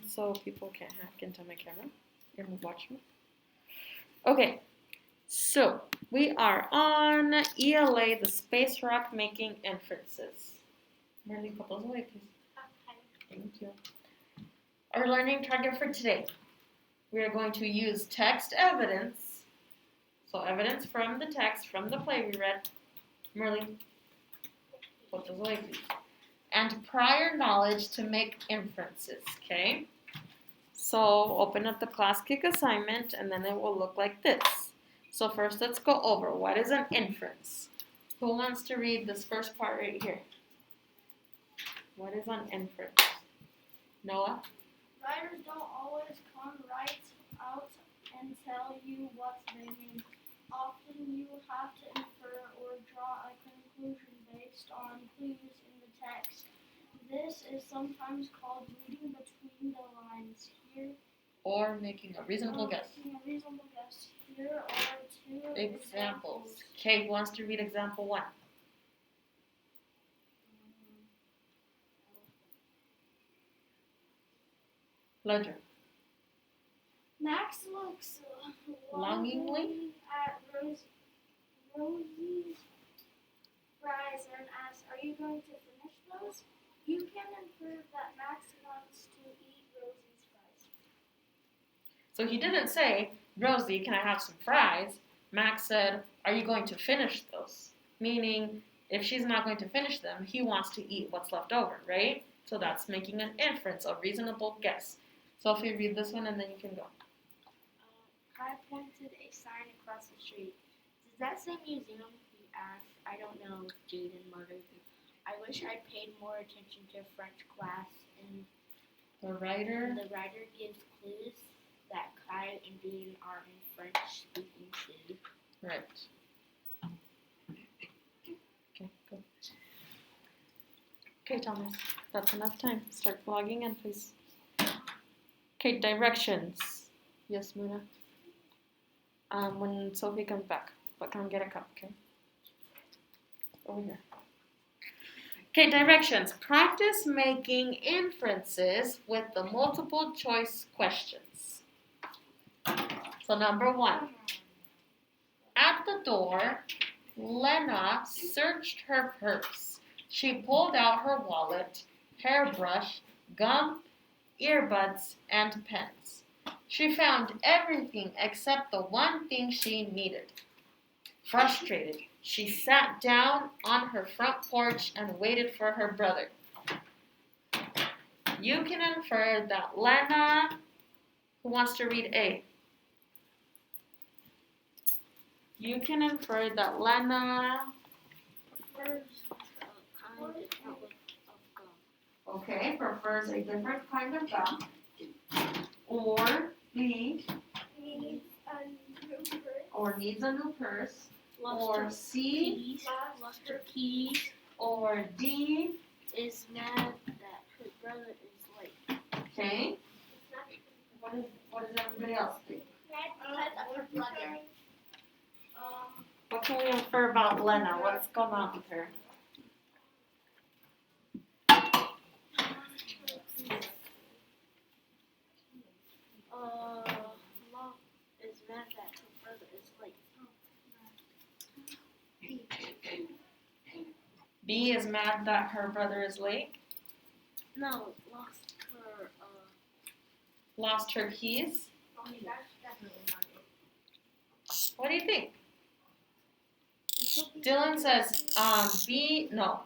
So people can't hack into my camera and watch me. Okay, so we are on ELA, the space rock making inferences. Marley, put those away, please. Okay. Thank you. Our learning target for today. We are going to use text evidence. So evidence from the text, from the play we read. Marley, put those away, please. And prior knowledge to make inferences, okay? So open up the class kick assignment and then it will look like this. So first let's go over what is an inference. Who wants to read this first part right here? What is an inference? Noah? Writers don't always come right out and tell you what they mean. Often you have to infer or draw a conclusion based on clues in the text. This is sometimes called reading between the lines. Here, Or making a reasonable guess. Making a reasonable guess. Here are two Examples. Okay, who wants to read example 1? Ledger. Max looks Longingly at Rosie's fries and asks, "Are you going to finish those?" You can infer that Max wants to eat Rosie's fries. So he didn't say, Rosie, can I have some fries? Max said, are you going to finish those? Meaning, if she's not going to finish them, he wants to eat what's left over, right? So that's making an inference, a reasonable guess. So if you read this one and then you can go. Kai pointed a sign across the street. Does that say museum? He asked. I don't know, Jaden muttered. I wish I'd paid more attention to French class. And The writer. the writer gives clues that Kai and Jaden are in French-speaking city. Right. Okay, go. Okay, Thomas, that's enough time. Start vlogging in, please. Okay, directions. Yes, Muna. When Sophie comes back, but come get a cup, okay? Over here. Okay, directions. Practice making inferences with the multiple choice questions. So number 1. At the door, Lena searched her purse. She pulled out her wallet, hairbrush, gum, earbuds, and pens. She found everything except the one thing she needed. Frustrated, she sat down on her front porch and waited for her brother. You can infer that Lena, who wants to read A? You can infer that Lena, okay, prefers a different kind of gum. Or B, needs a new purse. Or C, lost her keys. or D, Is mad that her brother is late. okay. What does everybody else think? What can we infer about Lena? What's going on with her? Mom is mad that her brother is late. B is mad that her brother is late. No, Lost her keys. What do you think? Dylan says B. No.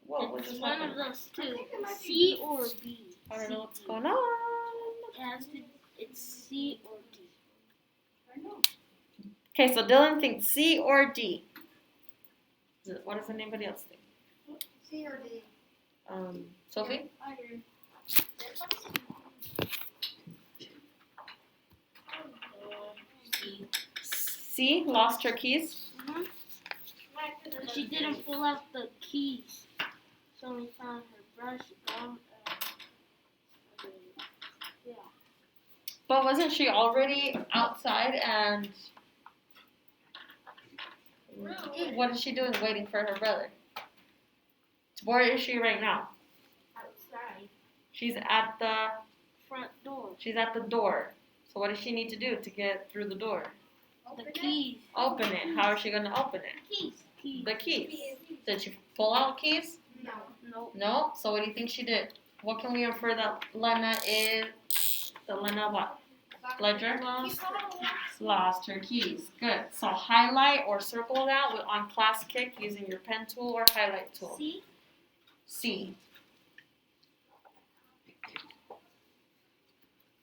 Whoa, what just It's one happened? of those two. C or B. I don't know what's going on. It's C or D. Okay, so Dylan thinks C or D. What does anybody else think? C or D. Sophie? I agree. C, lost her keys. She didn't pull out the keys, so we found her brush, gum, yeah. But wasn't she already outside and what is she doing waiting for her brother? Where is she right now? Outside. She's at the Front door. door. So what does she need to do to get through the door? The keys. Open it. How is she gonna open it? Keys. The keys. Did she pull out keys? No. Nope. No. So what do you think she did? What can we infer that Lena is? The Lena what? Ledger? Lost her keys. Good. So highlight or circle that on class kick using your pen tool or highlight tool. See? C.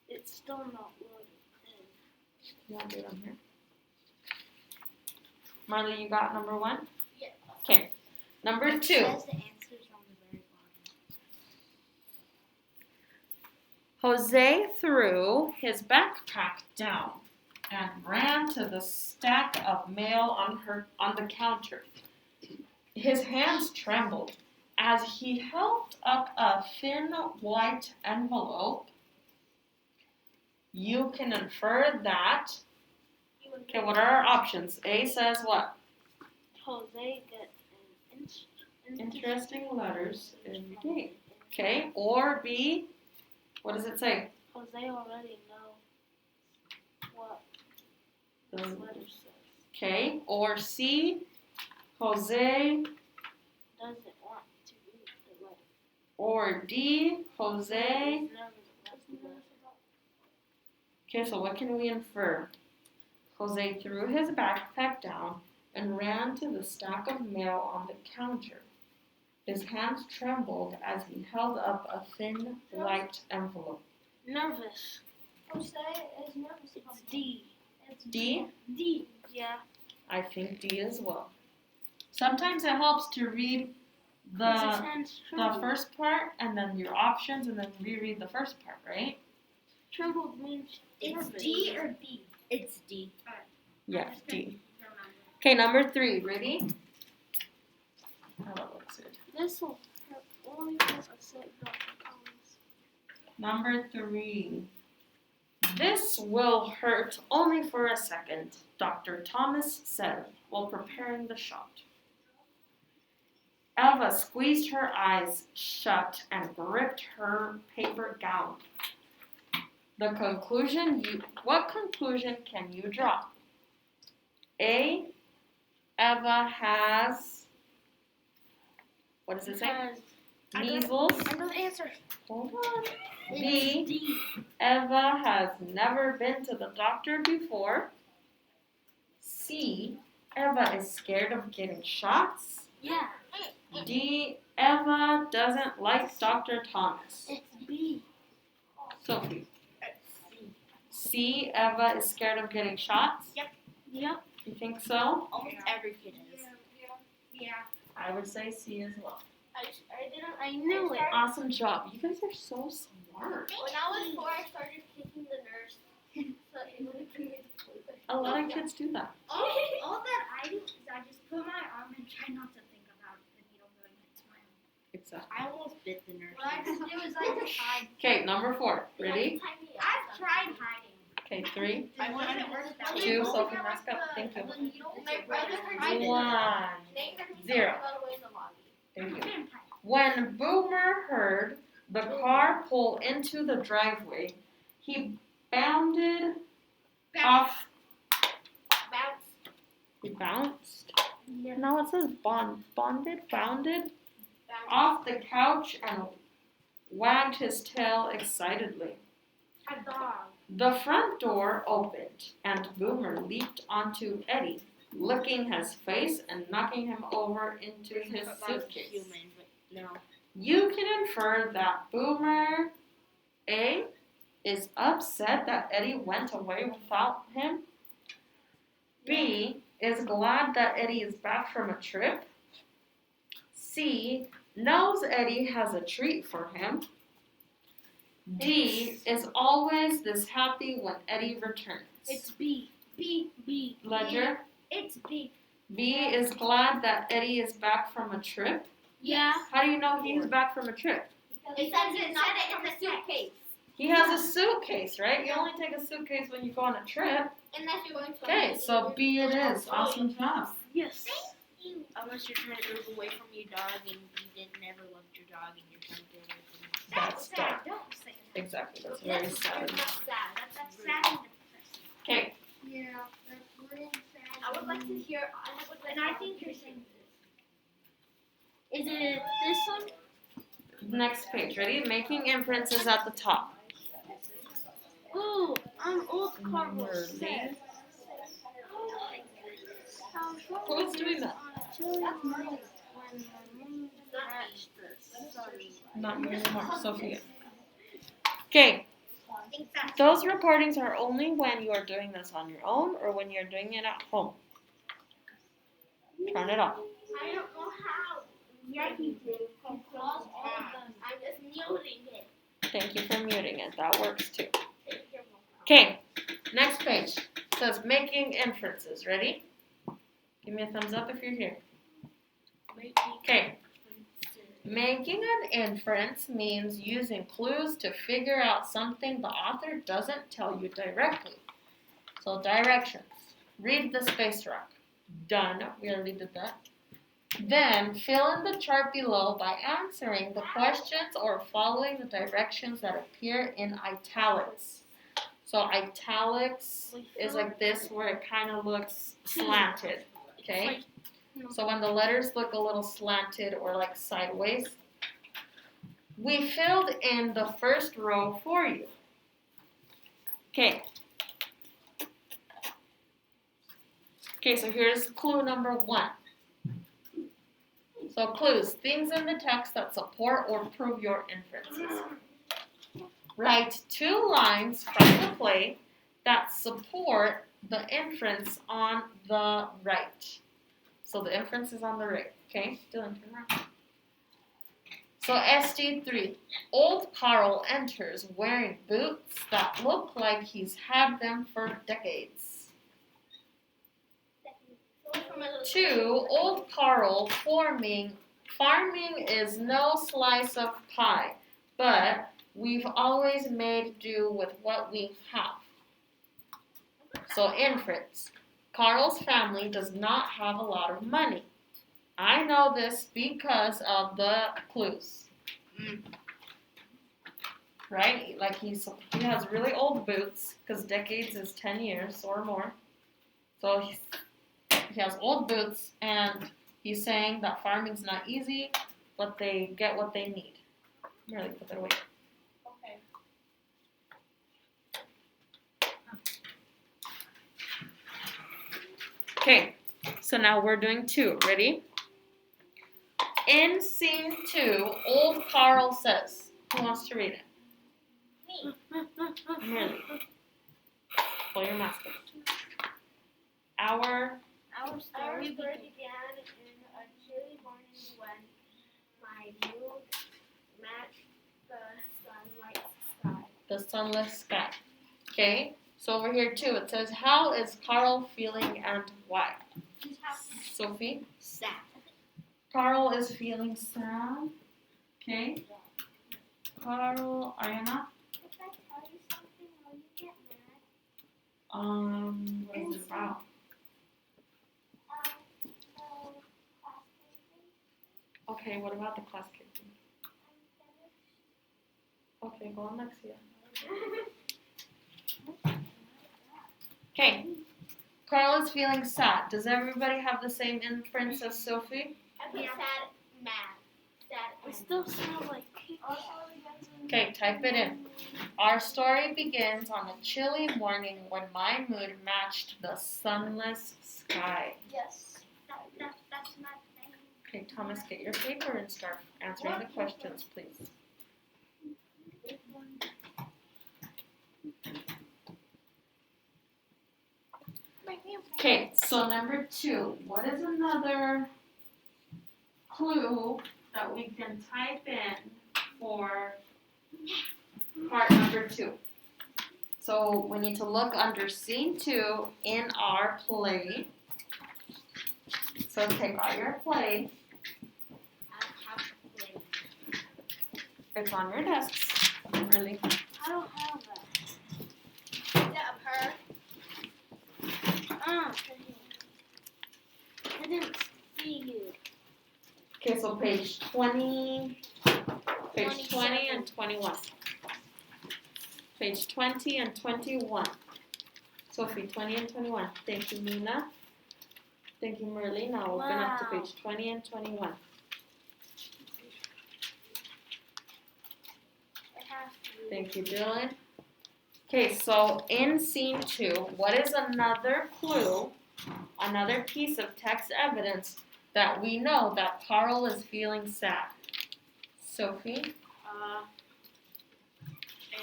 It's still not loaded. You want to do it on here? Marley, you got number 1? Yeah. Okay. Number 2. It says the answers on the very bottom. Jose threw his backpack down and ran to the stack of mail on the counter. His hands trembled as he held up a thin white envelope. You can infer that. Okay, what are our options? A says what? Jose gets an Interesting letters every day. Okay, or B, what does it say? Jose already knows what The this letter says. Okay, or C, Jose, Doesn't want to read the letter. or D, Jose. He's nervous about the letter. Okay, so what can we infer? Jose threw his backpack down and ran to the stack of mail on the counter. His hands trembled as he held up a thin white envelope. Nervous. Jose is nervous. It's D. It's D? D. Yeah. I think D as well. Sometimes it helps to read His the hands trembled. first part and then your options and then reread the first part, right? Trembled means It's nervous. D or B? It's D. Yeah, D. Okay, number 3. Ready? Oh, that looks good. This will hurt only because I said Dr. Collins. Number 3. This will hurt only for a second, Dr. Thomas said while preparing the shot. Eva squeezed her eyes shut and gripped her paper gown. What conclusion can you draw? A, Eva has, what does it say? Measles. I know the answer. Hold on. It's B, D. Eva has never been to the doctor before. C, Eva is scared of getting shots. Yeah. D, Eva doesn't like Dr. Thomas. It's B. Sophie. C. C, Eva is scared of getting shots. Yep. You think so? Almost every kid is. Yeah. I would say C as well. I knew it. Awesome job. You guys are so smart. When I was 4, I started kicking the nurse. So it would give me the flu. A lot of kids do that. All that I do is I just put my arm and try not to think about the needle going into my arm. Exactly. I almost bit the nurse. What I just do is I just hide. Okay, number 4. Ready? I've tried hiding. Okay, 3, I wanted to work that 2, Sophie, mask up. Thank you. My brother heard 1. They heard me 0. got away in the lobby. Thank you. When Boomer heard the car pull into the driveway, he bounded off. Bounce. He bounced. Yeah. No, it says bounded Bounce. off the couch and wagged his tail excitedly. A dog. The front door opened and Boomer leaped onto Eddie, licking his face and knocking him over into his suitcase. Human, but no. You can infer that Boomer A is upset that Eddie went away without him. B is glad that Eddie is back from a trip. C knows Eddie has a treat for him. D is always this happy when Eddie returns. It's B. B. Ledger. It's B. B is glad that Eddie is back from a trip. Yeah. How do you know he's back from a trip? It said it in the suitcase. He has a suitcase, right? You only take a suitcase when you go on a trip. Unless you're going to Okay, so B it is. Awesome job. Yes. Unless you're trying to move away from your dog and you didn't never loved your dog and you're trying to get away from it. That's sad. Don't say that. Exactly. That's very sad. That's sad. That's sad and depressing. Okay. Yeah, that's really sad. I would like to hear. And I think you're saying this. Is it this one? Next page. Ready? Making inferences at the top. Ooh, old Carlos. Merlin. Who's doing that? Not me anymore. Sophia. Okay. Those recordings are only when you are doing this on your own or when you're doing it at home. Turn it off. I don't know how. Yeah, you do. I'm just muting it. Thank you for muting it. That works too. Okay. Next page. Says making inferences. Ready? Give me a thumbs up if you're here. Okay. Making an inference means using clues to figure out something the author doesn't tell you directly. So directions. Read the space rock. Done. We already did that. Then fill in the chart below by answering the questions or following the directions that appear in italics. So italics is like this where it kind of looks slanted. Okay? So when the letters look a little slanted or like sideways, we filled in the first row for you. Okay. Okay, so here's clue number 1. So clues, things in the text that support or prove your inferences. Write 2 lines from the play that support the inference on the right. So the inference is on the right. Okay, Dylan, turn around. So SD3, old Carl enters wearing boots that look like he's had them for decades. 2, old Carl farming is no slice of pie, but we've always made do with what we have. So inference, Carl's family does not have a lot of money. I know this because of the clues. Right? Like he has really old boots because decades is 10 years or more. So he has old boots and he's saying that farming's not easy, but they get what they need. Really put that away. Okay. Okay, so now we're doing 2. Ready? In scene 2, old Carl says, who wants to read it? Me. Merely. Pull your mask up. Our story began in a chilly morning when my mood matched the sunless sky. Okay, so over here too, it says, how is Carl feeling and why? Sophie? Sad. Carl is feeling sad. Okay. Carl, Ariana? If I tell you something, will you get mad? What is it about? The class painting. Okay, what about the class kid thing? Okay, go on next year. Okay. Carl is feeling sad. Does everybody have the same inference as Sophie? I put sad, mad. Sad, We still sound like Okay, type it in. Our story begins on a chilly morning when my mood matched the sunless sky. Yes. That's my thing. Okay, Thomas, get your paper and start answering the questions, please. Okay, so number 2. What is another clue that we can type in for part number 2? So we need to look under scene 2 in our play. So take out your play. It's on your desks. Really. I don't have that. Is that of her? I didn't see. Okay, so page 20 and 21. Page 20 and 21. Sophie, 20 and 21. Thank you, Nina. Thank you, Merly. Now open up to page 20 and 21. Thank you, Dylan. Okay, so in scene 2, what is another clue, another piece of text evidence that we know that Carl is feeling sad? Sophie?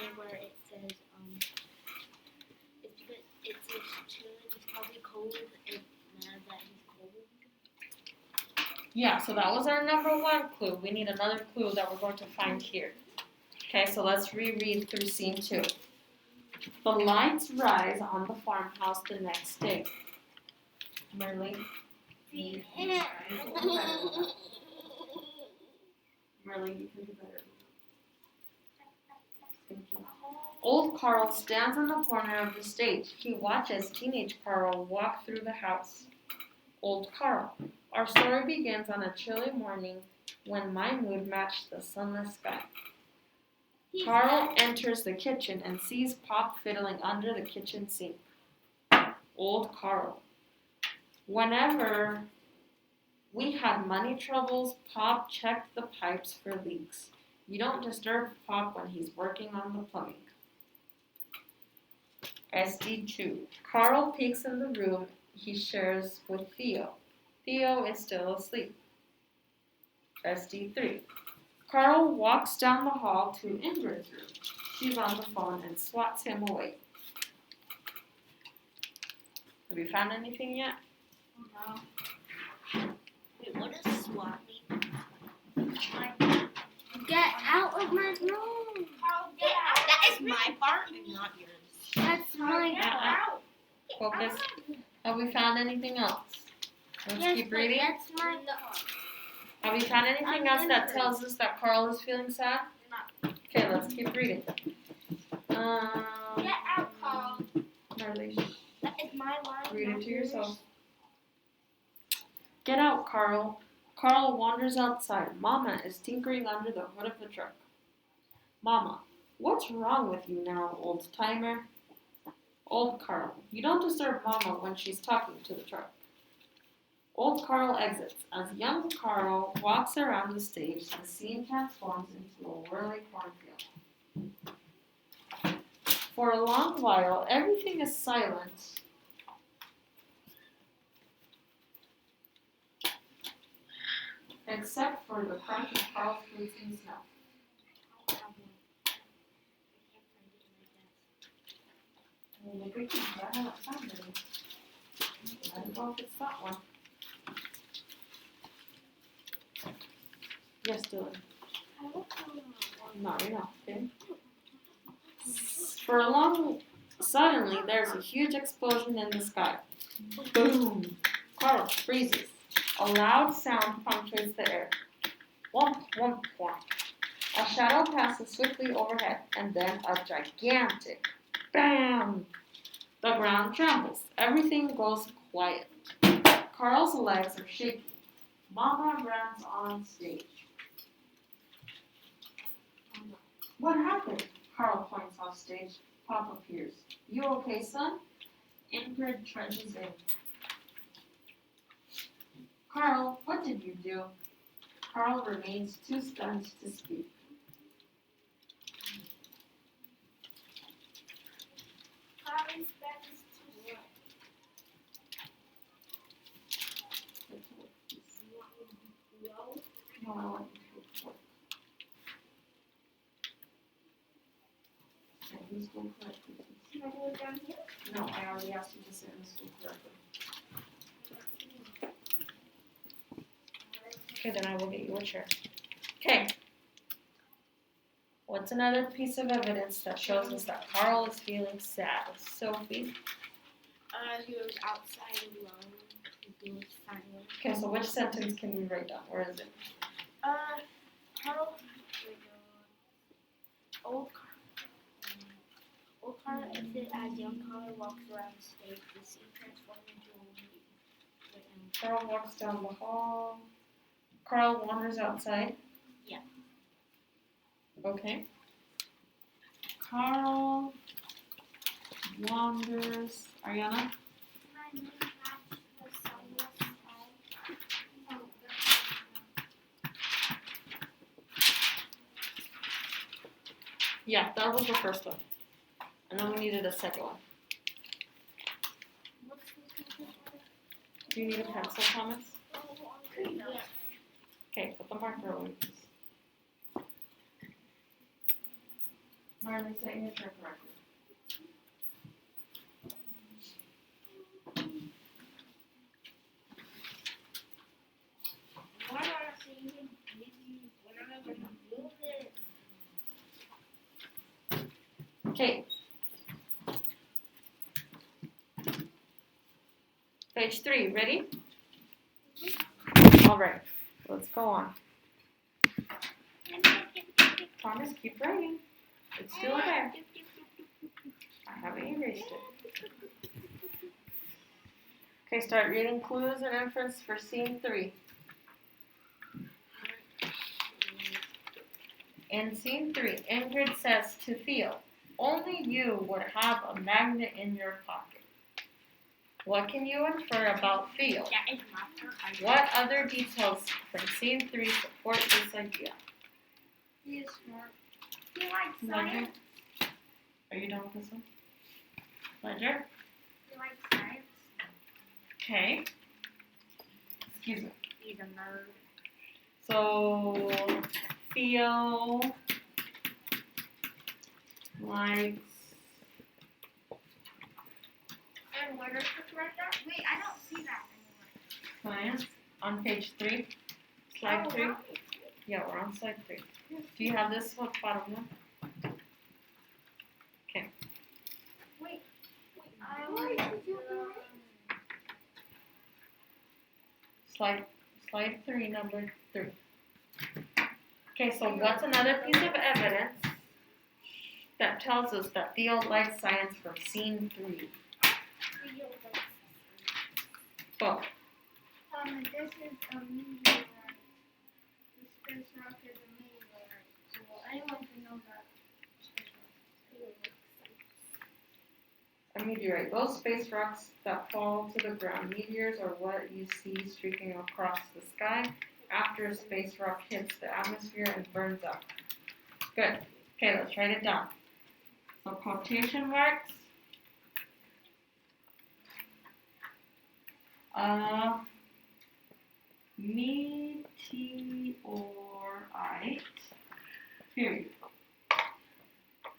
And where it says, it's because it says chilling, he's probably cold and mad that he's cold. Yeah, so that was our number 1 clue. We need another clue that we're going to find here. Okay, so let's reread through scene 2. The lights rise on the farmhouse the next day. Merly? Merly, you can do better. Thank you. Old Carl stands in the corner of the stage. He watches teenage Carl walk through the house. Old Carl. Our story begins on a chilly morning when my mood matched the sunless sky. Carl enters the kitchen and sees Pop fiddling under the kitchen sink. Old Carl. Whenever we had money troubles, Pop checked the pipes for leaks. You don't disturb Pop when he's working on the plumbing. SD2. Carl peeks in the room he shares with Theo. Theo is still asleep. SD3. Carl walks down the hall to Ingrid's room. She's on the phone and swats him away. Have you found anything yet? No. Wait, what does SWAT mean? Get out of my room! Carl, get out! That is my part and not yours. That's my out! Focus. Have we found anything else? Let's keep reading. That's my Have you found anything else that tells us that Carl is feeling sad? No. Okay, let's keep reading. Get out, Carl. Marley, That is my line. read not it to yours. yourself. Get out, Carl. Carl wanders outside. Mama is tinkering under the hood of the truck. Mama, what's wrong with you now, old timer? Old Carl, you don't disturb Mama when she's talking to the truck. Old Carl exits. As young Carl walks around the stage, the scene transforms into a whirly cornfield. For a long while, everything is silent. Except for the crunch of Carl's boots in the snow. I have one. I can't find it in my desk. Well, look at you, I haven't found any. I don't know if it's that one. Yes, Dylan. No, you're not. Okay. For a long, suddenly there's a huge explosion in the sky. Boom! Carl freezes. A loud sound punctures the air. Whomp, whomp, whomp. A shadow passes swiftly overhead, and then a gigantic bam! The ground trembles. Everything goes quiet. Carl's legs are shaking. Mama runs on stage. What happened? Carl points off stage. Pop appears. You okay, son? Ingrid trudges in. Carl, what did you do? Carl remains too stunned to speak. Carl's bed is too low. No, I want you to work. Okay, who's going to correct this? Can I do it down here? No, I already asked you to sit in the school correctly. Okay, then I will get you a chair. Okay. What's another piece of evidence that shows us that Carl is feeling sad? Sophie? He was outside alone. He was silent. Okay, so which sentence can we write down? Where is it? Carl. Old Carl exits as young Carl walks around the stage. The scene transforms into a movie. Carl walks down the hall. Carl wanders outside? Yeah. Okay. Carl wanders. Ariana? My name match the sunless sky. Oh, Yeah, that was the first one. And then we needed a second one. what's the second one? Do you need a pencil, Thomas? Yeah. Okay, put the marker away, please. Marley, signature correctly. Why do I see him maybe when I'm gonna move it? Okay. Page 3, ready? All right, let's go on. Thomas, keep writing. It's still there. I haven't erased it. Okay, start reading clues and inference for scene 3. In scene 3, Ingrid says to Theo, only you would have a magnet in your pocket. What can you infer about Theo? That is not her. What other details from scene 3 support this idea? He is smart. He likes Ledger? science. Are you done with this one? Ledger? He likes science. Okay. Excuse me. He's a nerd. So, Theo likes And where is the correct? Wait, I don't see that anywhere. science on page 3. Slide 3. wow. Yeah, we're on slide 3. Do you have this one, bottom one? Wait, I like Slide 3, number 3. Okay, so what's another piece of evidence that tells us that Theo likes science from scene 3? Both. This is a meteorite. The space rock is a meteorite. So anyone can know that. A meteorite. Those space rocks that fall to the ground. Meteors are what you see streaking across the sky after a space rock hits the atmosphere and burns up. Good. Okay, let's write it down. So quotation marks. Meteorite. Period.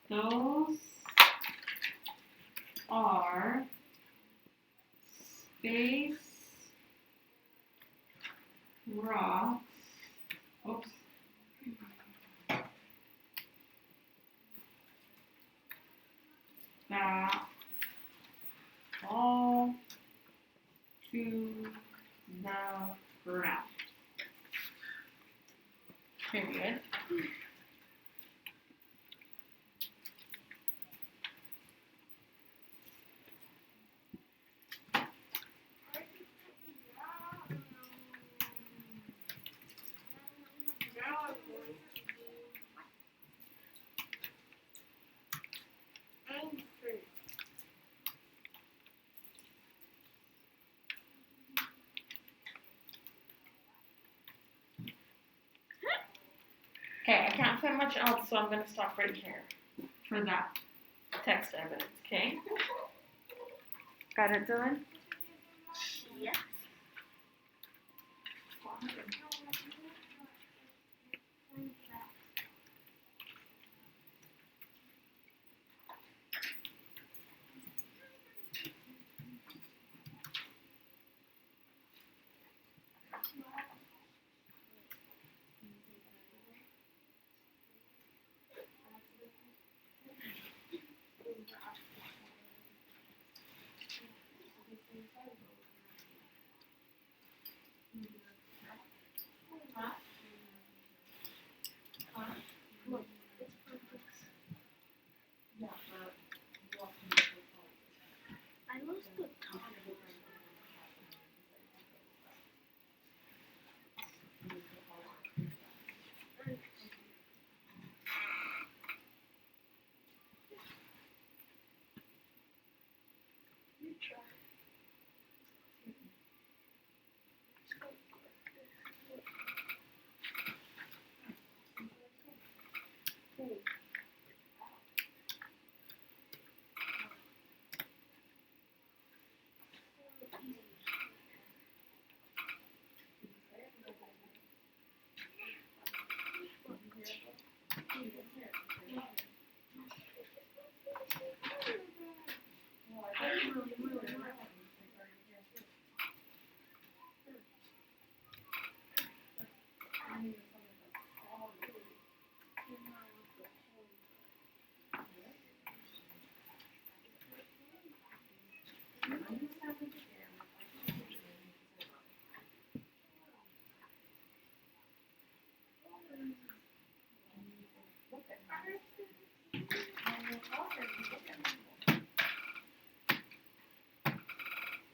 Those are space rocks. Oops. That fall to the ground. Period. Okay, I can't fit much else, so I'm going to stop right here for that text evidence, okay? Got it, Dylan? Yeah.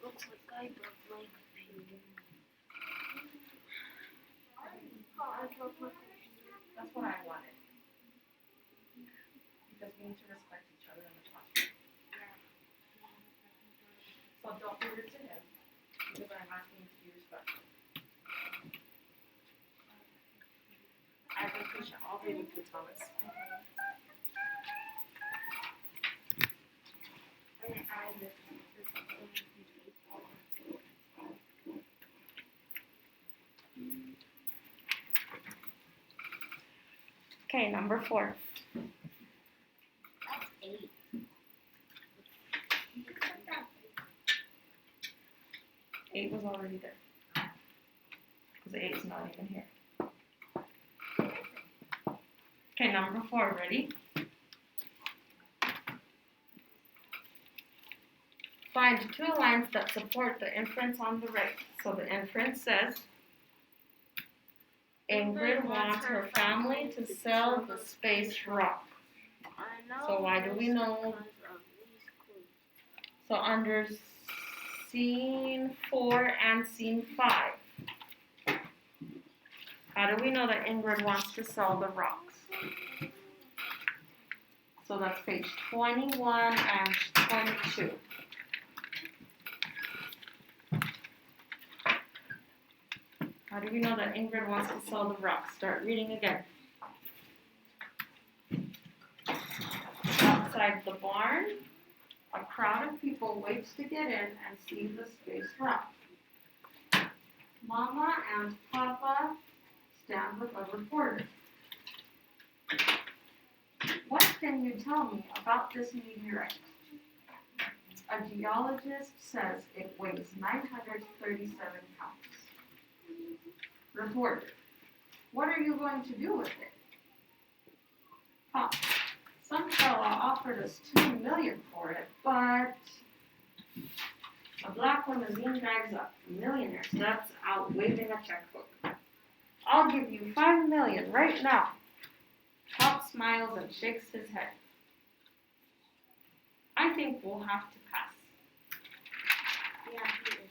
Looks like I broke my computer. That's what I wanted. Because we need to respect each other in the classroom. So don't be rude to him, because I'm asking you to be respectful. I appreciate all the you, Thomas. Okay, number 4. That's 8. 8 was already there. Because 8 is not even here. Okay, number 4, ready? Find 2 lines that support the inference on the right. So the inference says, Ingrid wants her family to sell the space rock. So why do we know? So under scene 4 and scene 5, how do we know that Ingrid wants to sell the rocks? So that's page 21 and 22. How do we know that Ingrid wants to sell the rocks? Start reading again. Outside the barn, a crowd of people waits to get in and see the space rock. Mama and Papa stand with a reporter. What can you tell me about this meteorite? A geologist says it weighs 937 pounds. Reporter, what are you going to do with it? Pop, some fella offered us $2 million for it, but a black limousine drives up. A millionaire steps out waving a checkbook. I'll give you $5 million right now. Pop smiles and shakes his head. I think we'll have to pass. Yeah, he is.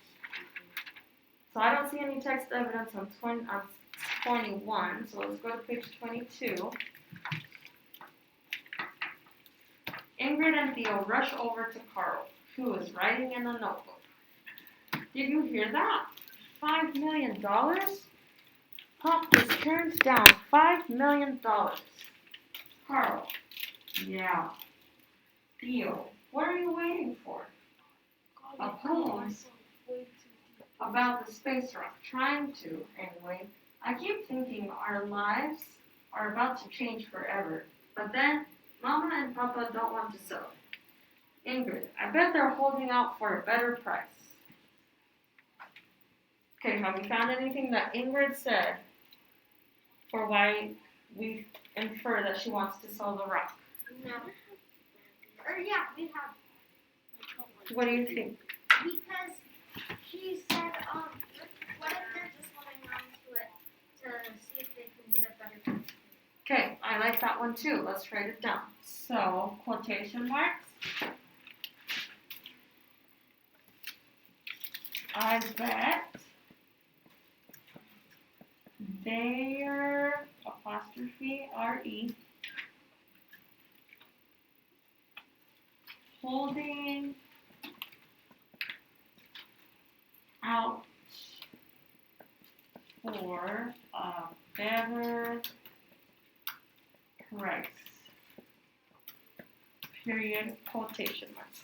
So I don't see any text evidence on 21, so let's go to page 22. Ingrid and Theo rush over to Carl, who is writing in a notebook. Did you hear that? $5 million? Pop just turned down $5 million. Carl, yeah. Theo, what are you waiting for? A poem about the space rock, trying to, anyway. I keep thinking our lives are about to change forever, but then Mama and Papa don't want to sell it. Ingrid, I bet they're holding out for a better price. Okay, have we found anything that Ingrid said for why we infer that she wants to sell the rock? No. Or yeah, we have. What do you think? Because he said, what if they're just holding on to it to see if they can get a better price? Okay, I like that one too. Let's write it down. So, quotation marks. I bet they're, apostrophe R-E, holding out for a better price. Period, quotation marks.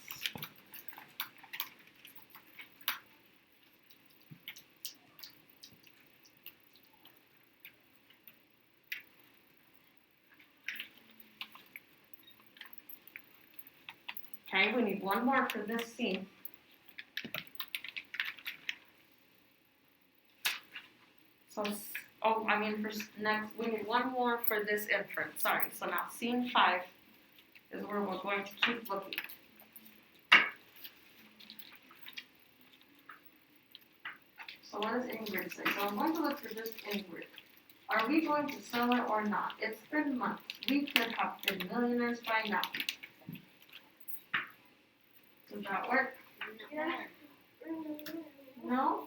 Okay, we need one more for this scene. So, next, we need one more for this inference. Sorry, so now scene 5 is where we're going to keep looking. So what does Ingrid say? So I'm going to look for just Ingrid. Are we going to sell it or not? It's been months. We could have been millionaires by now. Does that work? Yeah. No?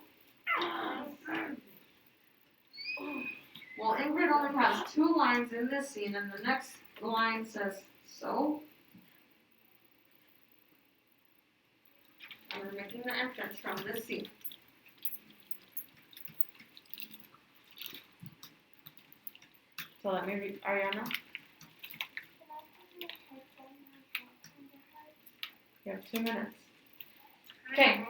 Well, Ingrid only has 2 lines in this scene, and the next line says, so. And we're making the entrance from this scene. So let me read, Ariana. You have 2 minutes. Okay.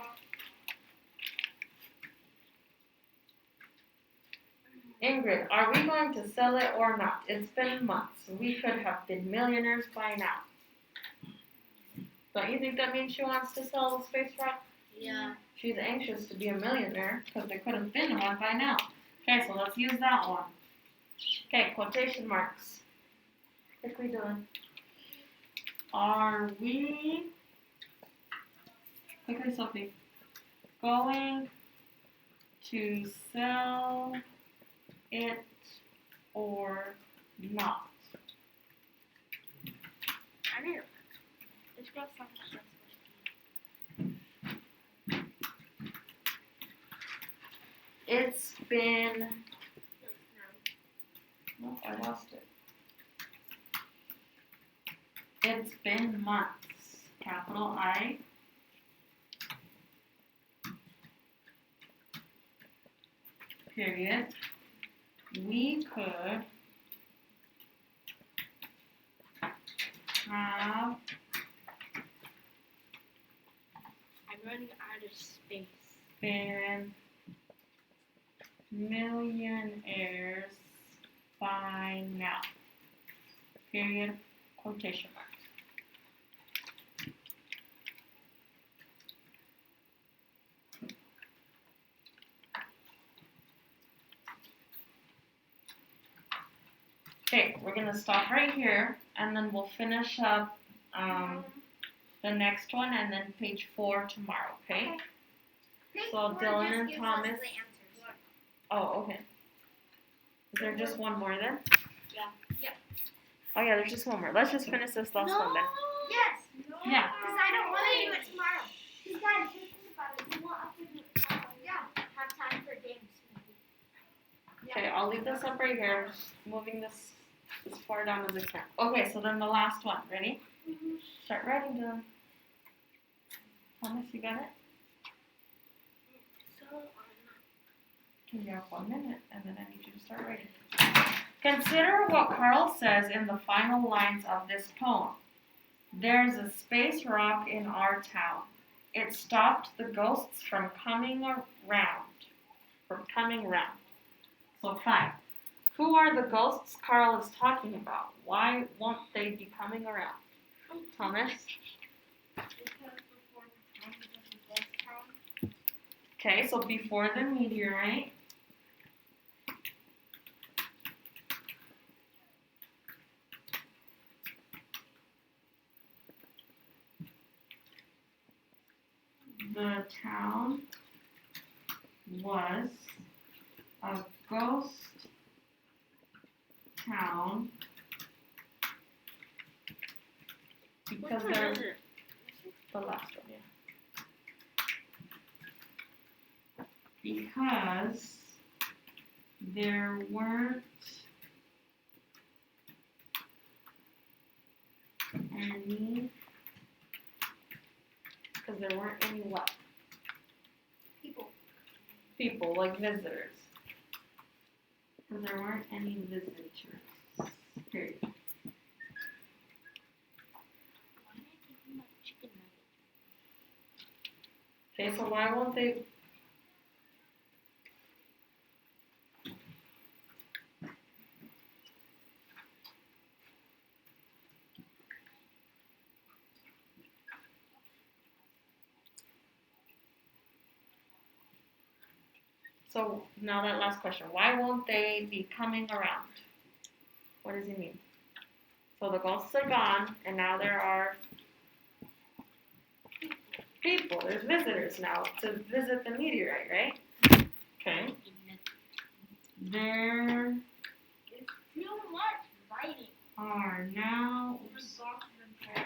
Ingrid, are we going to sell it or not? It's been months. We could have been millionaires by now. Don't you think that means she wants to sell the space rock? Yeah. She's anxious to be a millionaire because there could have been one by now. Okay, so let's use that one. Okay, quotation marks. Quickly doing. Are we, quickly Sophie, going to sell it or not? I need this girl sounds stressful. It's been, no, I lost it. It's been months, capital I. Period. We could have I'm running out of space. been millionaires by now. Period. Quotation marks. Okay, we're gonna stop right here, and then we'll finish up the next one, and then page 4 tomorrow. Okay? So Dylan and Thomas. Oh, okay. Is there just one more then? Yeah. Yeah. Oh yeah, there's just one more. Let's just finish this last one then. Yes. Yeah. Because I don't want to do it tomorrow. Because guys, just think about it. You want us to do it tomorrow. Yeah. Have time for games. Okay, I'll leave this up right here. Just moving this as far down as I can. Okay, so then the last one. Ready? Start writing, Dylan. Thomas, you got it? So You have 1 minute, and then I need you to start writing. Consider what Carl says in the final lines of this poem. There's a space rock in our town. It stopped the ghosts from coming around. So 5. Who are the ghosts Carl is talking about? Why won't they be coming around? Thomas? Okay, so before the meteorite. The town was a ghost town because there's the last one, yeah. Because there weren't any. Because there weren't any what? People, like visitors. Because there weren't any visitors. Period. why am I thinking about chicken nuggets? Okay, so why won't they? So now that last question, why won't they be coming around? What does he mean? So the ghosts are gone, and now there are people. There's visitors now to visit the meteorite, right? Okay. There Too much writing. are now. Oops.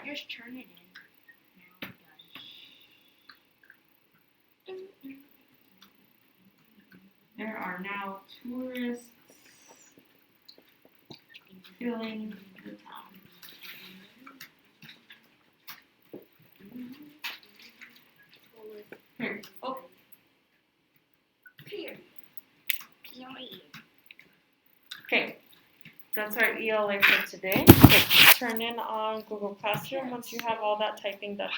Just turn it in. Now I'm done. are now tourists filling the town. Here. Oh. Period. Okay. That's our ELA for today. Okay, turn in on Google Classroom once you have all that typing done.